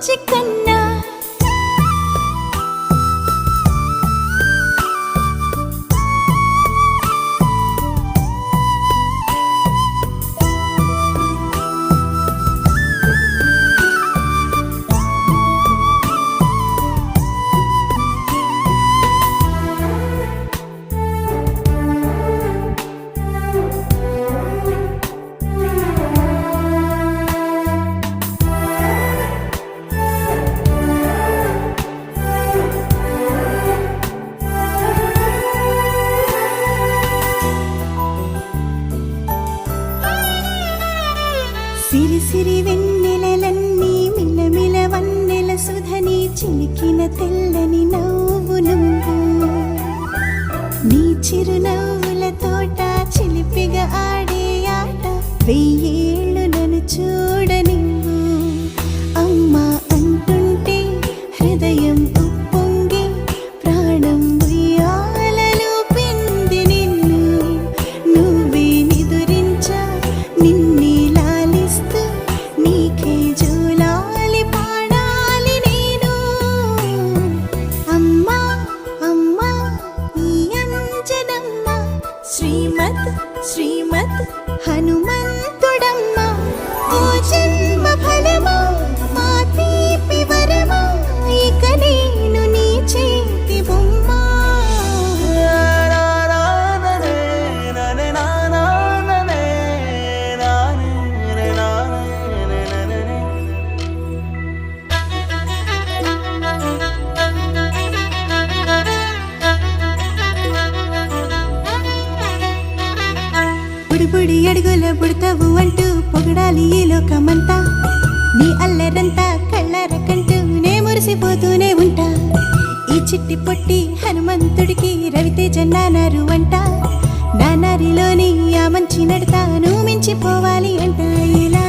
చిక్కన్నా సిరి సిరి వెన్నెలలన్నీ మిలమిల వన్నెల సుధని చిలికిన తెల్లని నవ్వు నువ్వు నీ చిరునవ్వుల తోట చిలిపిగా ఆడే ఆట వెయ్యేళ్ళు నన్ను చూడనివ్వు అమ్మా అంటుంటే హృదయం ఉప్పొంగి ప్రాణం ఉయ్యాలలో పిండి నిన్ను నువ్వే నిదురించా నిన్నే నీకే జూలాలి పాడాలి నేను అమ్మా అమ్మా ఈ అంజనమ్మ శ్రీమత్ శ్రీమత్ హనుమంతుడమ్మ ఓ జన్మ ఫలమా మా తీపి వరమా ఇక నేను నీ చేతి బొమ్మ బుడి అడుగుల బుడతావు అంటూ పొగడాలి ఈ లోకమంతా నీ అల్లరంతా కళ్ళరకంటూ నే మురిసిపోతూనే ఉంటా ఈ చిట్టి పొట్టి హనుమంతుడికి రవితేజ నానారు అంట నానారిలోని ఆ మంచి నడతా నువ్వు మించిపోవాలి అంట ఇలా